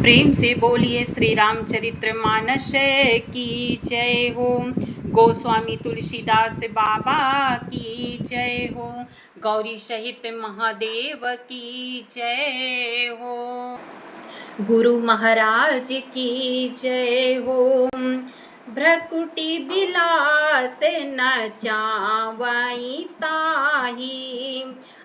प्रेम से बोलिए श्री रामचरित्र मानस की जय हो। गोस्वामी तुलसीदास बाबा की जय हो। गौरी सहित महादेव की जय हो। गुरु महाराज की जय हो। भ्रकुटी बिलास न चावई ताही,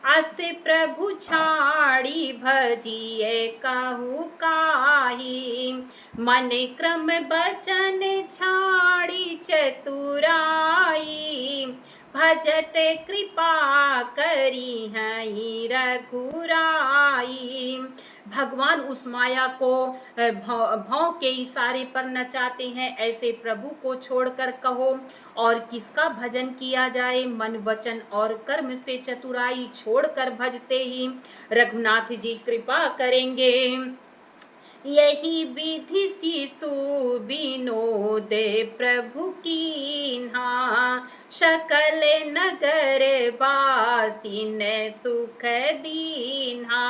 अस प्रभु छाड़ी भजिए कहु काही। मन क्रम बचन छाड़ी चतुराई, भजत कृपा करी हई रघुराई। भगवान उस माया को भौं के इशारे पर नचाते हैं, ऐसे प्रभु को छोड़कर कहो और किसका भजन किया जाए। मन वचन और कर्म से चतुराई छोड़कर भजते ही रघुनाथ जी कृपा करेंगे। यही विधि शिशु विनोद प्रभु कीन्हा, सकल नगर वासिन सुख दीन्हा।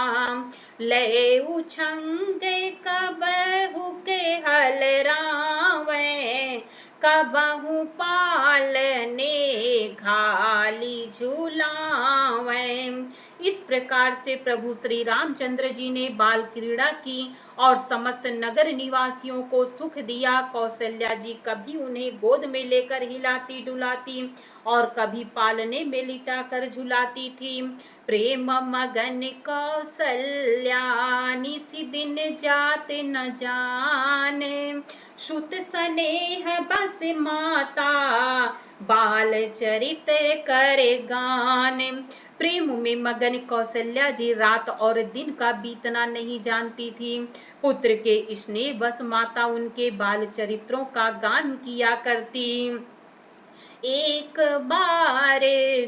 ले उछंग कबहु के हल रावै, कबहु पालने घाली झुलावै। इस प्रकार से प्रभु श्री रामचंद्र जी ने बाल क्रीड़ा की और समस्त नगर निवासियों को सुख दिया। कौशल्या जी कभी उन्हें गोद में लेकर हिलाती डुलाती और कभी पालने में लिटाकर झुलाती थी। प्रेम मगन कौशल्या निसी दिन जात न जाने, सुत स्नेह बस माता बाल चरित करे गान। प्रेम में मगन कौशल्या जी रात और दिन का बीतना नहीं जानती थी। पुत्र के स्नेह बस माता उनके बाल चरित्रों का गान किया करती। एक बार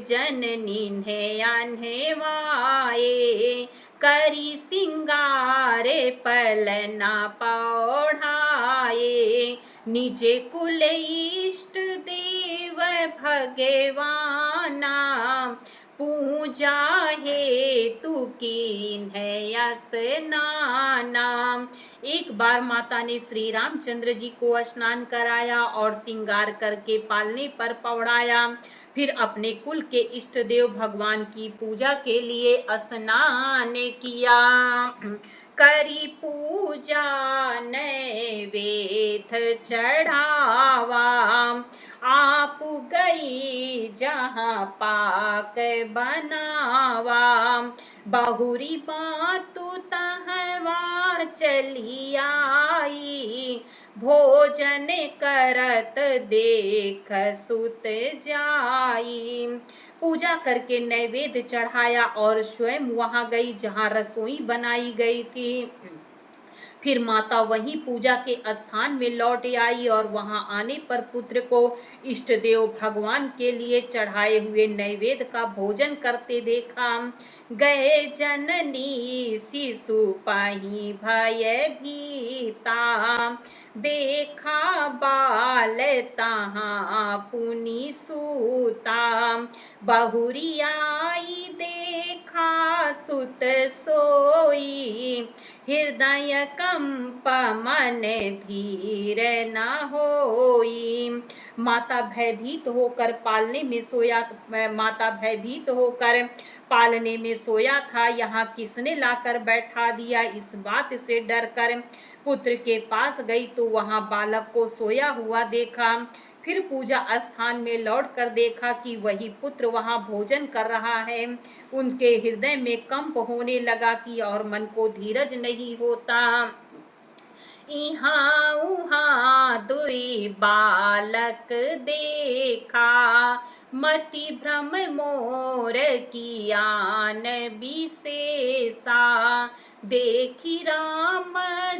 जननी ने अन्हेवाए, करी सिंगार पलना पौढ़ाए। निजे कुल इष्ट देव भगवाना, पूजा हेतु कीन है स्नाना। एक बार माता ने श्री रामचंद्र जी को स्नान कराया और श्रृंगार करके पालने पर पौड़ाया। फिर अपने कुल के इष्ट देव भगवान की पूजा के लिए स्नान किया। करी पूजा नैवेद्य चढ़ावा, आप गई जहाँ पाक बनावा। बहुरी बातु तहवा चली आई, भोजन करत देख सुत जाई। पूजा करके नैवेद्य चढ़ाया और स्वयं वहां गई जहां रसोई बनाई गई थी। फिर माता वहीं पूजा के स्थान में लौट आई और वहां आने पर पुत्र को इष्ट देव भगवान के लिए चढ़ाए हुए नैवेद्य का भोजन करते देखा। गए जननी शिशु पाही भय भीता, देखा बाल तहाँ पुनि सूता। बहुरी आई देखा सुत सोई, हृदय कंप मन धीर न होई। माता भयभीत होकर पालने में सोया था। यहाँ किसने लाकर बैठा दिया, इस बात से डरकर पुत्र के पास गई तो वहां बालक को सोया हुआ देखा। फिर पूजा स्थान में लौटकर देखा कि वही पुत्र वहां भोजन कर रहा है। उनके हृदय में कंप होने लगा कि और मन को धीरज नहीं होता। इहाँ उहाँ दुई बालक देखा, मति भ्रम मोर कियान विशेषा। देखी राम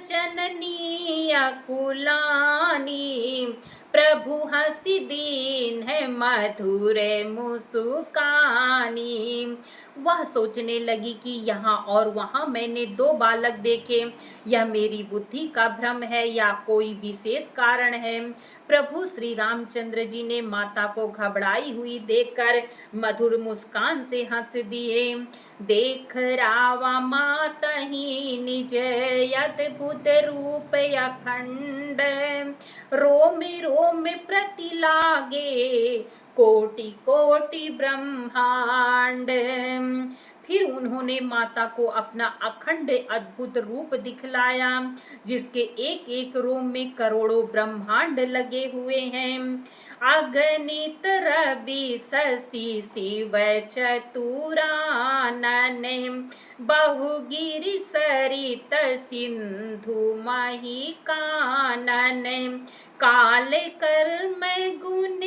जननी अकुलानी, प्रभु हसी दीन है मधुर मुस्कानी। वह सोचने लगी कि यहाँ और वहाँ मैंने दो बालक देखे, यह मेरी बुद्धि का भ्रम है या कोई विशेष कारण है। प्रभु श्री रामचंद्र जी ने माता को घबराई हुई देखकर मधुर मुस्कान से हंस दिए। देख रावा माता ही निज अद्भुत रूप अखंड, रोम रोम प्रति लागे कोटि कोटि ब्रह्मांड। फिर उन्होंने माता को अपना अखंड अद्भुत रूप दिखलाया, जिसके एक एक रोम में करोड़ों ब्रह्मांड लगे हुए हैं। अगणित रवि शशि शिव चतुरानन, बहुगिरि सरित सिंधु मही कानन, काल कर्म गुण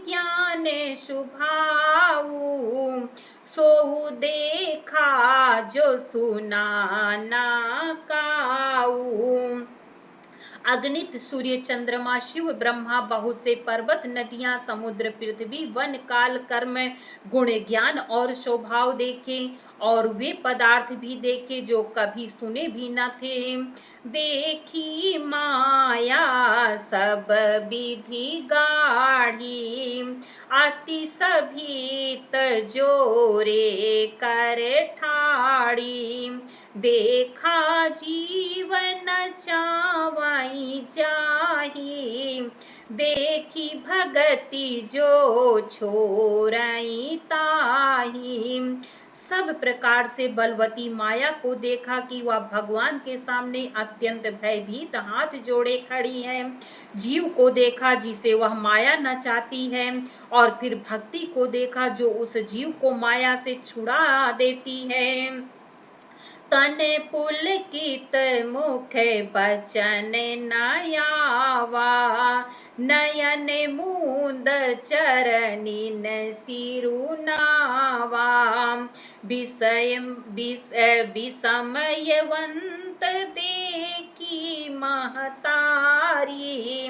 ज्ञान शुभाऊ, सोहु देखा जो सुना ना काऊ। अगणित सूर्य चंद्रमा शिव ब्रह्मा, बहुत से पर्वत नदियां समुद्र पृथ्वी वन काल कर्म गुण ज्ञान और स्वभाव देखे, और वे पदार्थ भी देखे जो कभी सुने भी न थे। देखी माया सब विधि गाढ़ी, अति सभीत जोरे कर ठाड़ी, देखा जीवन चावाई जाही, देखी भगति जो छोरई ताही। सब प्रकार से बलवती माया को देखा कि वह भगवान के सामने अत्यंत भयभीत हाथ जोड़े खड़ी है। जीव को देखा जिसे वह माया न चाहती है, और फिर भक्ति को देखा जो उस जीव को माया से छुड़ा देती है। तन पुलकित मुख बचन नयावा, नयन मूंद चरनिन सिरुनावा, विषमयवंत देखी महतारी,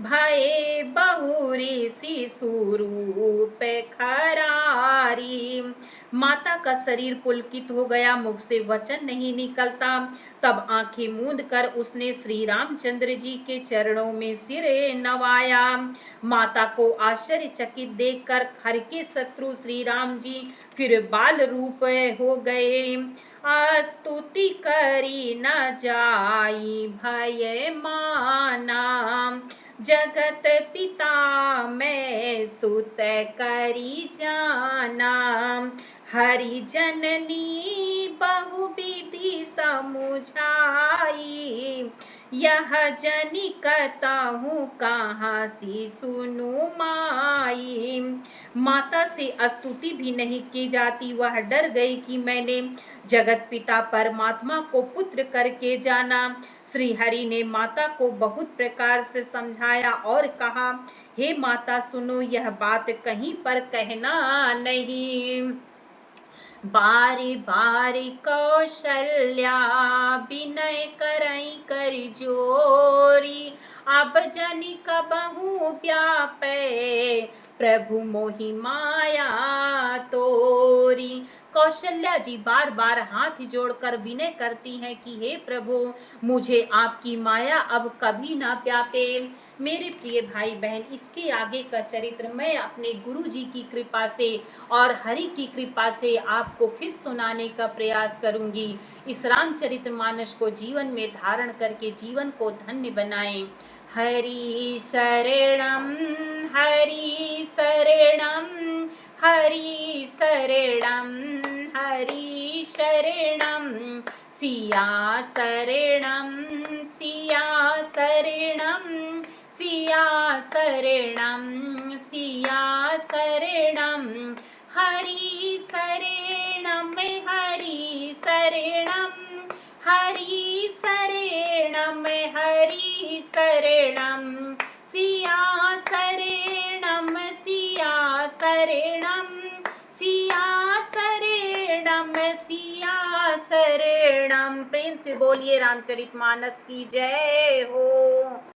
भय बहुरी शिशुरूप खरारी। माता का शरीर पुलकित हो गया, मुख से वचन नहीं निकलता। तब आंखें मूंद कर उसने श्री रामचंद्र जी के चरणों में सिर नवाया। माता को आश्चर्यचकित देखकर खर के शत्रु श्री राम जी फिर बाल रूप हो गए। स्तुति करी न जाई भय माना, जगत पिता मैं सुत करी जाना, हरि जननी बहुविधि समुझाई, यह जनि कहताहूँ कहाँ सी सुनु माई। माता से स्तुति भी नहीं की जाती। वह डर गई कि मैंने जगत पिता परमात्मा को पुत्र करके जाना। श्री हरि ने माता को बहुत प्रकार से समझाया और कहा, हे माता सुनो, यह बात कहीं पर कहना नहीं। बारी बारी कौशल्या विनय करई कर जोरी, अब जनि कबहू व्यापे प्रभु मोहि माया तोरी। कौशल्या जी बार बार हाथ जोड़कर विनय करती हैं कि हे प्रभु, मुझे आपकी माया अब कभी ना व्यापे। मेरे प्रिय भाई बहन, इसके आगे का चरित्र मैं अपने गुरु जी की कृपा से और हरि की कृपा से आपको फिर सुनाने का प्रयास करूंगी। इस रामचरितमानस को जीवन में धारण करके जीवन को धन्य बनाएं। हरि शरणम हरि शरणम हरि शरणम हरि शरणम, सिया शरणम सिया शरणम सिया शरणम सिया शरणम, हरि शरणम हरि शरणम हरि शरणम हरि शरणम, सिया शरणम सिया शरणम सिया शरणम सिया शरणम। प्रेम से बोलिए रामचरितमानस की जय हो।